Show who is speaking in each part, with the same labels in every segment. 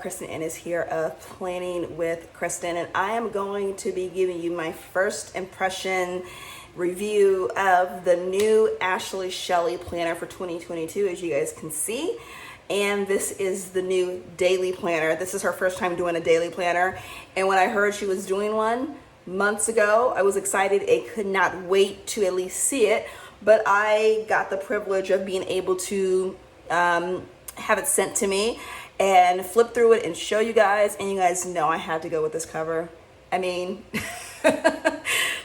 Speaker 1: Kristen Iness here of Planning with Kristen, and I am going to be giving you my first impression review of the new Ashley Shelly planner for 2022, as you guys can see. And this is the new daily planner. This is her first time doing a daily planner, and when I heard she was doing one months ago, I was excited. I could not wait to at least see it, but I got the privilege of being able to have it sent to me and flip through it and show you guys, and you guys know I had to go with this cover. I mean,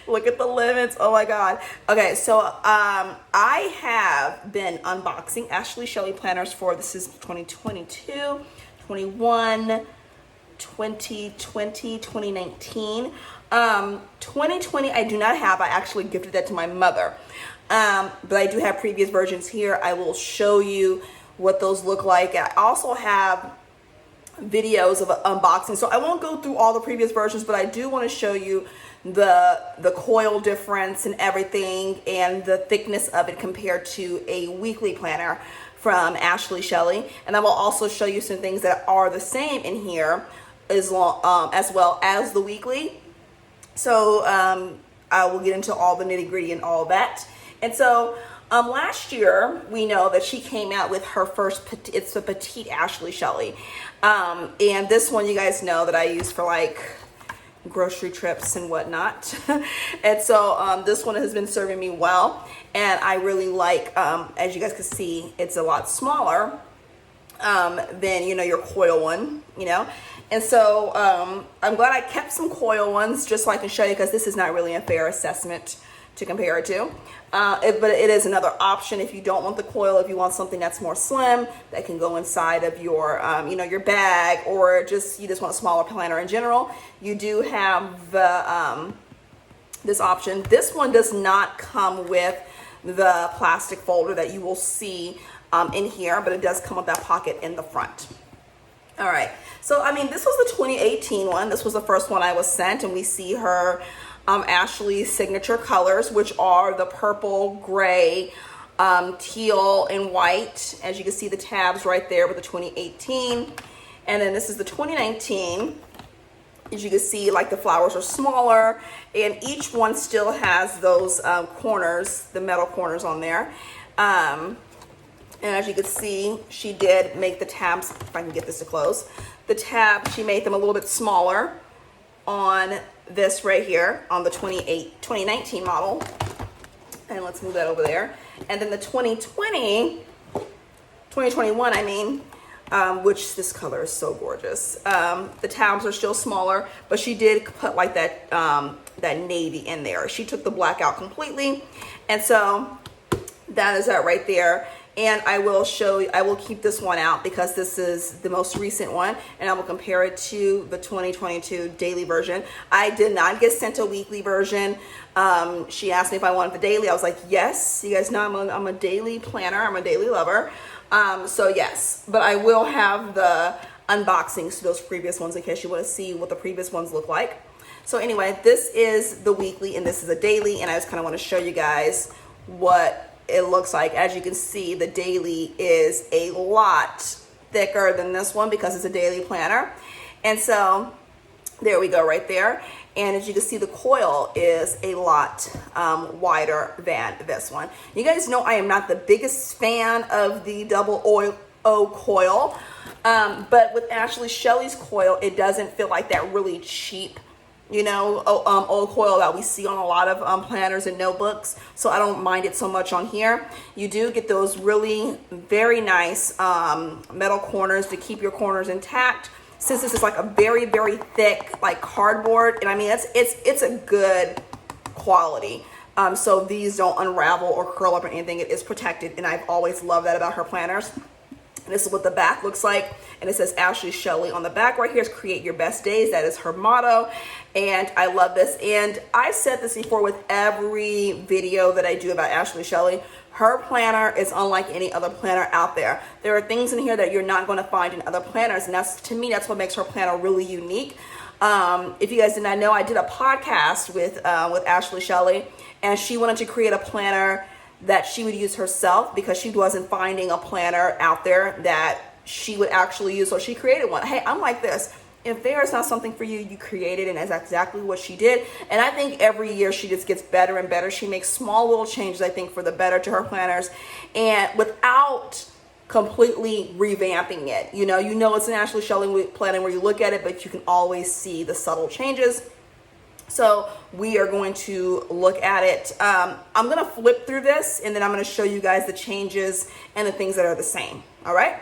Speaker 1: look at the limits. Oh my God. Okay, so I have been unboxing Ashley Shelly planners for, this is 2022, 21, 2020, 2019. 2020 I do not have. I actually gifted that to my mother. But I do have previous versions here. I will show you what those look like. I also have videos of unboxing, so I won't go through all the previous versions, but I do want to show you the coil difference and everything, and the thickness of it compared to a weekly planner from Ashley Shelly. And I will also show you some things that are the same in here as well as the weekly. So I will get into all the nitty-gritty and all that. And so last year, we know that she came out with her first, it's the Petite Ashley Shelly. And this one, you guys know that I use for like grocery trips and whatnot. And so this one has been serving me well. And I really like, as you guys can see, it's a lot smaller than, you know, your coil one, you know. And so I'm glad I kept some coil ones just so I can show you, because this is not really a fair assessment to compare it to. But it is another option if you don't want the coil, if you want something that's more slim, that can go inside of your, you know, your bag, or just you just want a smaller planner in general. You do have the, this option. This one does not come with the plastic folder that you will see in here, but it does come with that pocket in the front. All right, so I mean, this was the 2018 one. This was the first one I was sent, and we see her Ashley's signature colors, which are the purple, gray, teal, and white. As you can see, the tabs right there with the 2018. And then this is the 2019. As you can see, like, the flowers are smaller, and each one still has those corners, the metal corners on there. And as you can see, she did make the tabs, if I can get this to close, the tabs, she made them a little bit smaller on this right here, on the 2019 model. And let's move that over there. And then the 2021, I mean, which this color is so gorgeous. The tabs are still smaller, but she did put like that, that navy in there. She took the black out completely. And so that is that right there. And I will show you, I will keep this one out because this is the most recent one, and I will compare it to the 2022 daily version. I did not get sent a weekly version. She asked me if I wanted the daily. I was like, yes. You guys know I'm a daily planner. I'm a daily lover. So yes, but I will have the unboxings to those previous ones in case you want to see what the previous ones look like. So anyway, this is the weekly and this is a daily, and I just kind of want to show you guys what it looks like. As you can see, the daily is a lot thicker than this one because it's a daily planner. And so there we go right there. And as you can see, the coil is a lot wider than this one. You guys know I am not the biggest fan of the double O coil, but with Ashley Shelly's coil, it doesn't feel like that really cheap, you know, old coil that we see on a lot of planners and notebooks. So I don't mind it so much on here. You do get those really very nice metal corners to keep your corners intact. Since this is like a very, very thick, like cardboard, and I mean, it's a good quality. So these don't unravel or curl up or anything. It is protected, and I've always loved that about her planners. And this is what the back looks like, and it says Ashley Shelly on the back right here. Is create your best days. That is her motto, and I love this. And I've said this before with every video that I do about Ashley Shelly. Her planner is unlike any other planner out there. There are things in here that you're not going to find in other planners, and that's, to me, that's what makes her planner really unique. If you guys did not know, I did a podcast with Ashley Shelly, and she wanted to create a planner that she would use herself because she wasn't finding a planner out there that she would actually use. So she created one. Hey, I'm like this. If there is not something for you, you create it, and that's exactly what she did. And I think every year she just gets better and better. She makes small little changes, I think, for the better to her planners, and without completely revamping it. You know it's an Ashley Shelly planner where you look at it, but you can always see the subtle changes. So we are going to look at it. I'm going to flip through this, and then I'm going to show you guys the changes and the things that are the same. All right.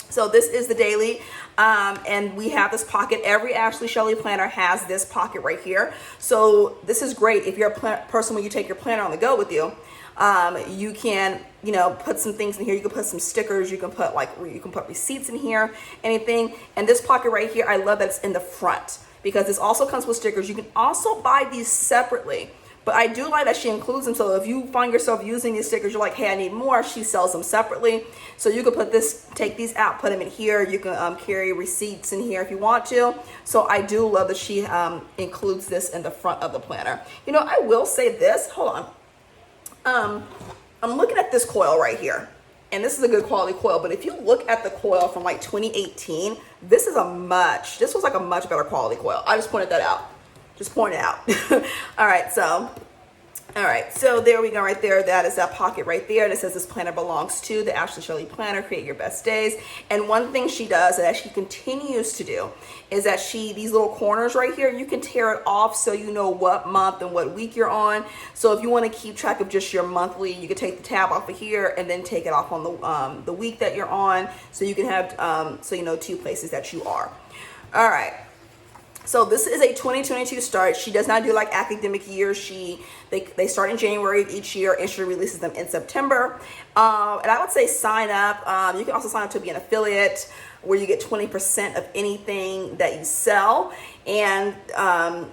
Speaker 1: So this is the daily, and we have this pocket. Every Ashley Shelly planner has this pocket right here. So this is great if you're a person when you take your planner on the go with you. You can, put some things in here. You can put some stickers. You can put receipts in here, anything. And this pocket right here, I love that it's in the front because this also comes with stickers. You can also buy these separately. But I do like that she includes them. So if you find yourself using these stickers, you're like, hey, I need more. She sells them separately. So you can take these out, put them in here. You can carry receipts in here if you want to. So I do love that she includes this in the front of the planner. I will say this. Hold on. I'm looking at this coil right here. And this is a good quality coil. But if you look at the coil from like 2018, this was like a much better quality coil. I just pointed that out. Just point it out. All right, so there we go right there. That is that pocket right there that says this planner belongs to the Ashley Shelly planner, create your best days. And one thing she does that she continues to do is that these little corners right here, you can tear it off so you know what month and what week you're on. So if you want to keep track of just your monthly, you can take the tab off of here and then take it off on the week that you're on. So you can have, so you know 2 places that you are. All right. So this is a 2022 start. She does not do like academic years. They start in January of each year, and she releases them in September. And I would say sign up. You can also sign up to be an affiliate where you get 20% of anything that you sell. And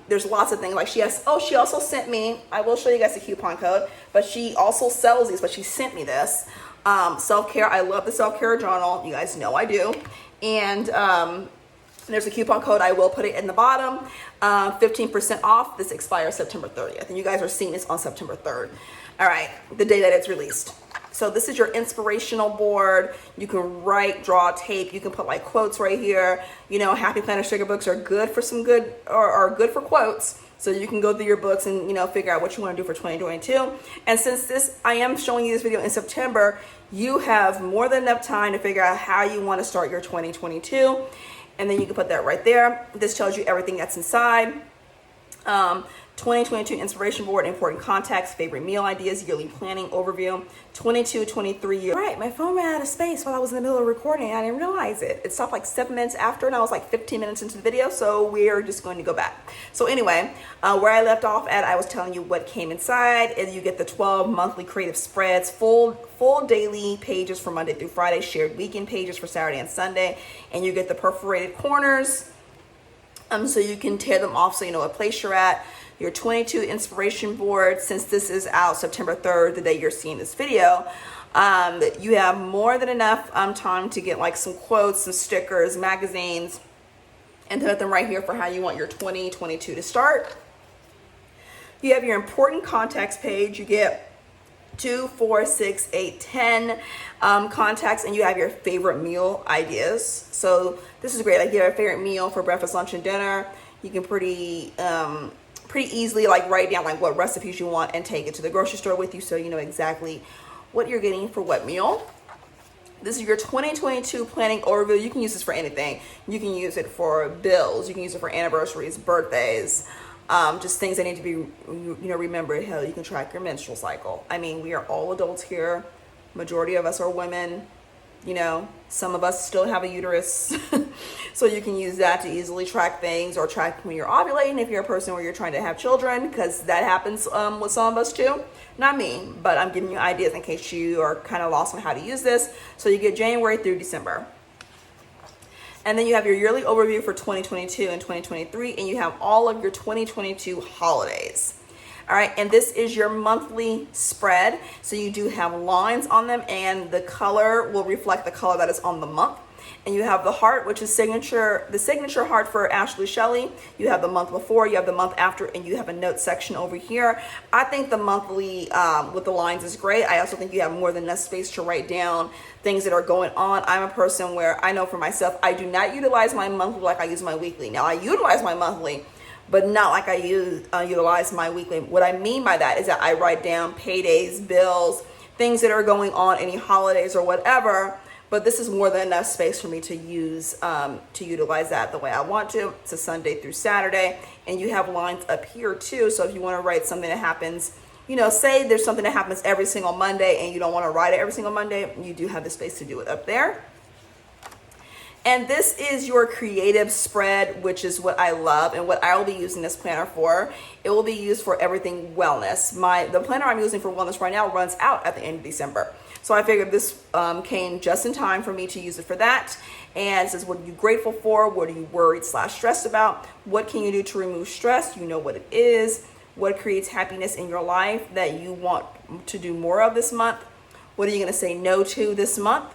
Speaker 1: there's lots of things like she also sent me, I will show you guys the coupon code, but she also sells these, but she sent me this. Self-care. I love the self-care journal. You guys know I do. And there's a coupon code. I will put it in the bottom. 15% off. This expires September 30th. And you guys are seeing this on September 3rd. All right. The day that it's released. So this is your inspirational board. You can write, draw, tape. You can put like quotes right here. Happy Planner sticker books are good for are good for quotes. So you can go through your books and, figure out what you want to do for 2022. And since I am showing you this video in September, you have more than enough time to figure out how you want to start your 2022. And then you can put that right there. This tells you everything that's inside. 2022 inspiration board, important contacts, favorite meal ideas, yearly planning overview, 22-23 year. All right, my phone ran out of space while I was in the middle of recording. I didn't realize it. It stopped like 7 minutes after, and I was like 15 minutes into the video, so we're just going to go back. So anyway, where I left off at, I was telling you what came inside, and you get the 12 monthly creative spreads, full daily pages for Monday through Friday, shared weekend pages for Saturday and Sunday, and you get the perforated corners, so you can tear them off so you know what place you're at. Your 22 inspiration board, since this is out September 3rd, the day you're seeing this video, you have more than enough time to get like some quotes, some stickers, magazines, and put them right here for how you want your 2022 to start. You have your important contacts page. You get 2, 4, 6, 8, 10 contacts, and you have your favorite meal ideas. So this is great. Like you have a favorite meal for breakfast, lunch, and dinner. You can pretty easily like write down like what recipes you want and take it to the grocery store with you so you know exactly what you're getting for what meal. This is your 2022 planning overview. You can use this for anything. You can use it for bills. You can use it for anniversaries, birthdays, just things that need to be remembered. Hell, you can track your menstrual cycle. I mean, we are all adults here. Majority of us are women. Some of us still have a uterus. So you can use that to easily track things, or track when you're ovulating if you're a person where you're trying to have children, because that happens with some of us too. Not me, but I'm giving you ideas in case you are kind of lost on how to use this. So you get January through December. And then you have your yearly overview for 2022 and 2023, and you have all of your 2022 holidays. All right, and this is your monthly spread. So you do have lines on them, and the color will reflect the color that is on the month. And you have the heart, which is the signature heart for Ashley Shelly. You have the month before, you have the month after, and you have a note section over here. I think the monthly with the lines is great. I also think you have more than enough space to write down things that are going on. I'm a person where I know for myself, I do not utilize my monthly like I use my weekly. Now, I utilize my monthly, but not like I utilize my weekly. What I mean by that is that I write down paydays, bills, things that are going on, any holidays or whatever. But this is more than enough space for me to use, to utilize that the way I want to. It's a Sunday through Saturday, and you have lines up here too. So if you want to write something that happens, you know, say there's something that happens every single Monday and you don't want to write it every single Monday, you do have the space to do it up there. And this is your creative spread, which is what I love and what I will be using this planner for. It will be used for everything wellness. The planner I'm using for wellness right now runs out at the end of December. So I figured this came just in time for me to use it for that. And it says, what are you grateful for? What are you worried / stressed about? What can you do to remove stress? You know what it is. What creates happiness in your life that you want to do more of this month? What are you going to say no to this month?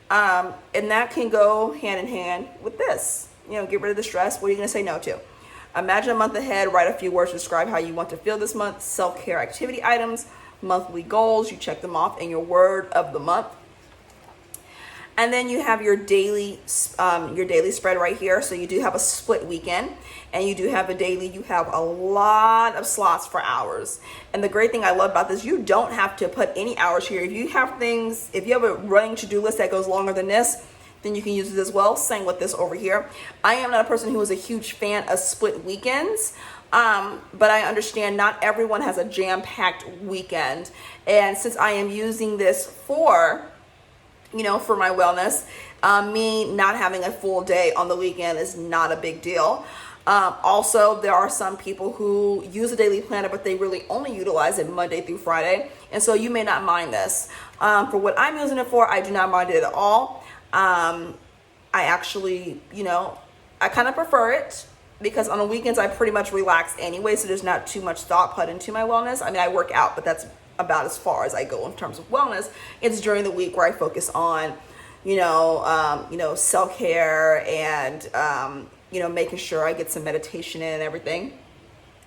Speaker 1: And that can go hand in hand with this. You know, get rid of the stress. What are you going to say no to? Imagine a month ahead. Write a few words to describe how you want to feel this month. Self-care activity items, monthly goals. You check them off in your word of the month. And then you have your daily spread right here. So you do have a split weekend, and you do have a daily. You have a lot of slots for hours. And the great thing I love about this, you don't have to put any hours here. If you have a running to-do list that goes longer than this, then you can use it as well. Same with this over here. I am not a person who is a huge fan of split weekends. But I understand not everyone has a jam-packed weekend. And since I am using this for my wellness, me not having a full day on the weekend is not a big deal. Also, there are some people who use a daily planner, but they really only utilize it Monday through Friday. And so you may not mind this. For what I'm using it for, I do not mind it at all. I actually, I kind of prefer it because on the weekends I pretty much relax anyway. So there's not too much thought put into my wellness. I mean, I work out, but that's about as far as I go in terms of wellness. It's during the week where I focus on, self-care and, making sure I get some meditation in and everything.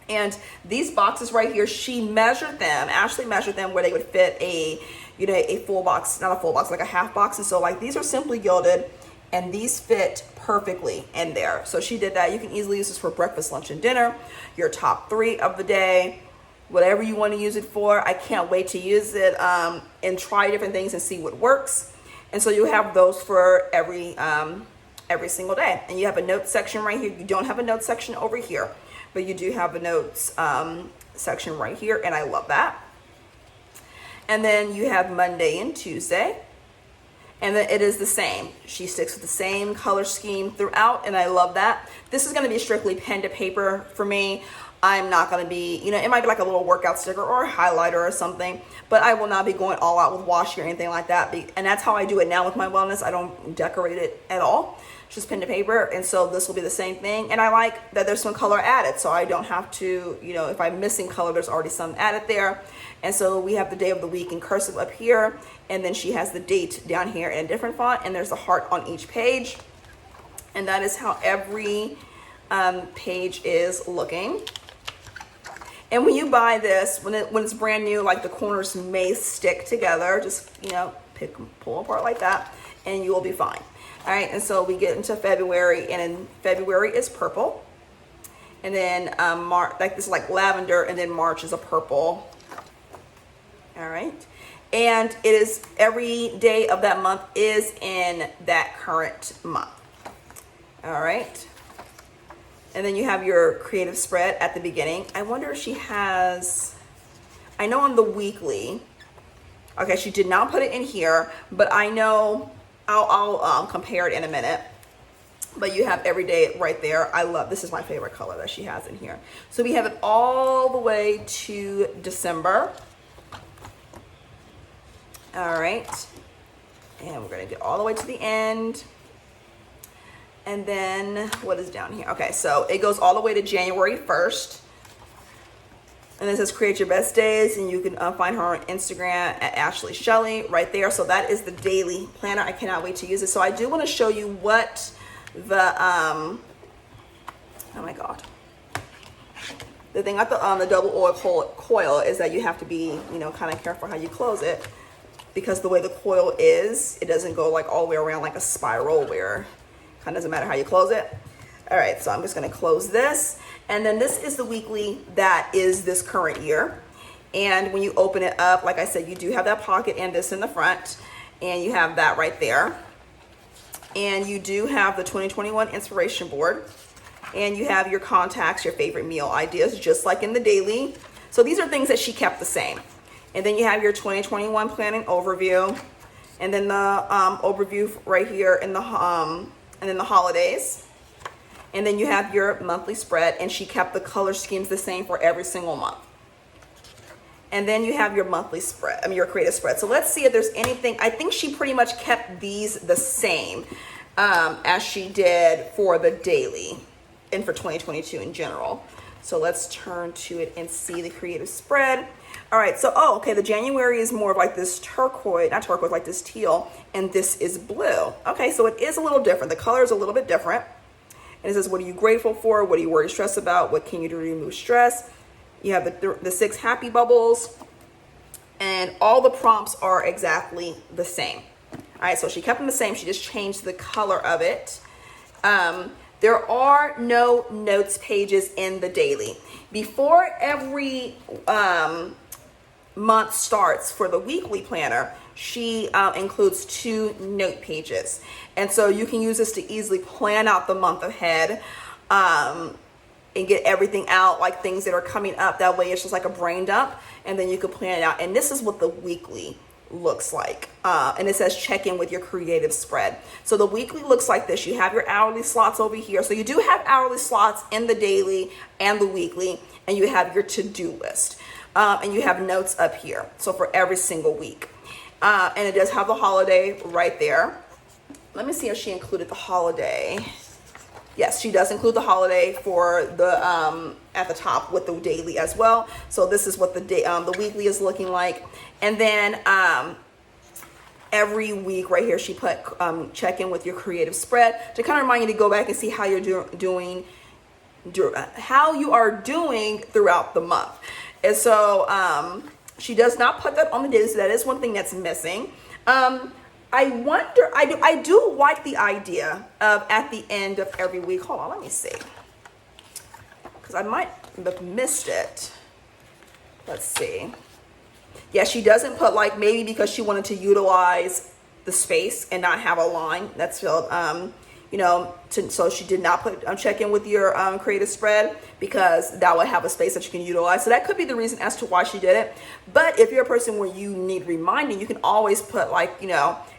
Speaker 1: And these boxes right here, Ashley measured them where they would fit a full box, not a full box, like a half box. And so these are simply gilded and these fit perfectly in there. So she did that. You can easily use this for breakfast, lunch, and dinner, your top 3 of the day, whatever you want to use it for. I can't wait to use it and try different things and see what works. And so you have those for every single day. And you have a notes section right here. You don't have a notes section over here, but you do have a notes section right here, and I love that. And then you have Monday and Tuesday, and then it is the same. She sticks with the same color scheme throughout, and I love that. This is going to be strictly pen to paper for me. I'm not going to be, it might be like a little workout sticker or a highlighter or something, but I will not be going all out with washi or anything like that. And that's how I do it now with my wellness. I don't decorate it at all, just pen to paper. And so this will be the same thing. And I like that there's some color added, so I don't have to, if I'm missing color, there's already some added there. And so we have the day of the week in cursive up here, and then she has the date down here in a different font, and there's a heart on each page. And that is how every page is looking. And when you buy this, when it's brand new, like the corners may stick together, just, pull apart like that, and you will be fine. All right, and so we get into February, and in February is purple. And then March, this is like lavender, and then March is a purple. All right. And it is every day of that month is in that current month. All right. And then you have your creative spread at the beginning. I wonder if she has, I know on the weekly, okay, she did not put it in here, but I know I'll compare it in a minute. But you have every day right there. I love, this is my favorite color that she has in here. So we have it all the way to December. All right. And we're going to get all the way to the end. And then what is down here? Okay, so it goes all the way to January 1st. And it says create your best days, and you can find her on Instagram at Ashley Shelly right there. So that is the daily planner. I cannot wait to use it. So I do want to show you what the oh my god, the thing about the double oil coil is that you have to be, you know, kind of careful how you close it, because the way the coil is, it doesn't go like all the way around like a spiral where it kind of doesn't matter how you close it. All right, so I'm just going to close this. And then this is the weekly that is this current year. And when you open it up, like I said, you do have that pocket and this in the front, and you have that right there. And you do have the 2021 inspiration board, and you have your contacts, your favorite meal ideas, just like in the daily. So these are things that she kept the same. And then you have your 2021 planning overview, and then the overview right here in the and then the holidays. And then you have your monthly spread, and she kept the color schemes the same for every single month. And then you have your monthly spread, your creative spread. So let's see if there's anything. I think she pretty much kept these the same as she did for the daily and for 2022 in general. So let's turn to it and see the creative spread. All right, so, okay, the January is more of like this turquoise, not turquoise, like this teal, and this is blue. Okay, so it is a little different. The color is a little bit different. And it says, what are you grateful for? What are you worried, stressed about? What can you do to remove stress? You have the 6 happy bubbles, and all the prompts are exactly the same. All right, so she kept them the same. She just changed the color of it. There are no notes pages in the daily. Before every month starts for the weekly planner, she includes 2 note pages. And so you can use this to easily plan out the month ahead and get everything out, like things that are coming up. That way it's just like a brain dump, and then you can plan it out. And this is what the weekly looks like. And it says check in with your creative spread. So the weekly looks like this. You have your hourly slots over here. So you do have hourly slots in the daily and the weekly, and you have your to-do list. And you have notes up here. So for every single week. And it does have the holiday right there. Let me see if she included the holiday. Yes, she does include the holiday for the at the top with the daily as well. So this is what the weekly is looking like. And then every week right here, she put check in with your creative spread to kind of remind you to go back and see how you're doing throughout the month. And so she does not put that on the daily, so that is one thing that's missing. I wonder, I do like the idea of at the end of every week. Hold on, let me see. Because I might have missed it. Let's see. Yeah, she doesn't put, like, maybe because she wanted to utilize the space and not have a line that's filled, so she did not put check in with your creative spread, because that would have a space that you can utilize. So that could be the reason as to why she did it. But if you're a person where you need reminding, you can always put, like,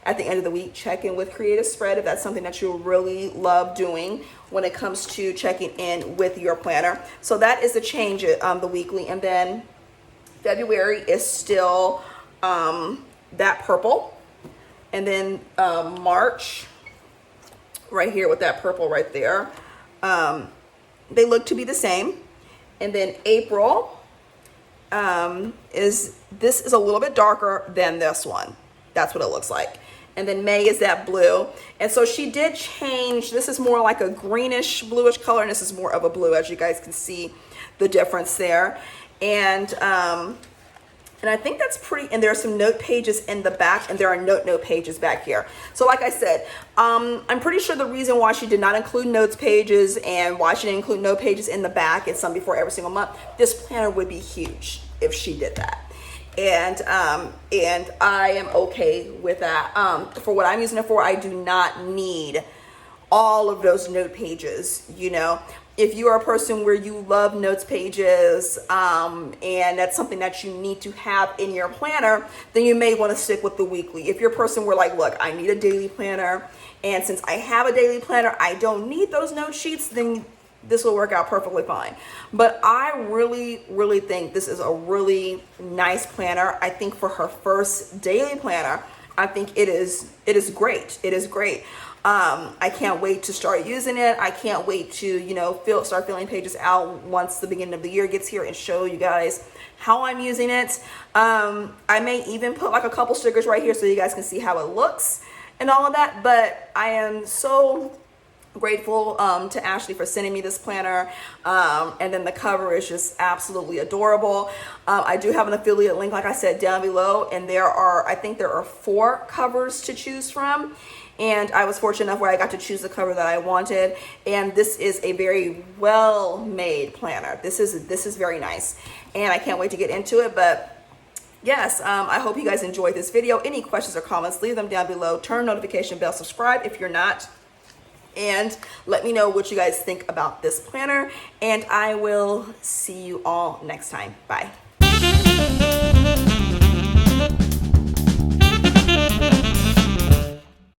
Speaker 1: at the end of the week, check in with creative spread, if that's something that you really love doing when it comes to checking in with your planner. So that is the change, the weekly. And then February is still that purple. And then March, right here with that purple right there, they look to be the same. And then April is a little bit darker than this one. That's what it looks like. And then May is that blue. And so she did change. This is more like a greenish bluish color, and this is more of a blue, as you guys can see the difference there. And I think that's pretty, and there are some note pages in the back, and there are note pages back here. So like I said, I'm pretty sure the reason why she did not include notes pages and why she didn't include note pages in the back and some before every single month, this planner would be huge if she did that. And I am okay with that. For what I'm using it for, I do not need all of those note pages. If you are a person where you love notes pages, and that's something that you need to have in your planner, then you may want to stick with the weekly. If you're a person where, like, look, I need a daily planner, and since I have a daily planner, I don't need those note sheets, then this will work out perfectly fine. But I really, really think this is a really nice planner. I think for her first daily planner, I think it is great. It is great. I can't wait to start using it. I can't wait to, you know, start filling pages out once the beginning of the year gets here and show you guys how I'm using it. I may even put like a couple stickers right here so you guys can see how it looks and all of that. But I am so grateful to Ashley for sending me this planner, and then the cover is just absolutely adorable. I do have an affiliate link, like I said, down below, and I think there are 4 covers to choose from, and I was fortunate enough where I got to choose the cover that I wanted. And this is a very well made planner. This is very nice, and I can't wait to get into it. But yes, I hope you guys enjoyed this video. Any questions or comments, leave them down below. Turn notification bell, subscribe if you're not, and let me know what you guys think about this planner, and I will see you all next time. Bye.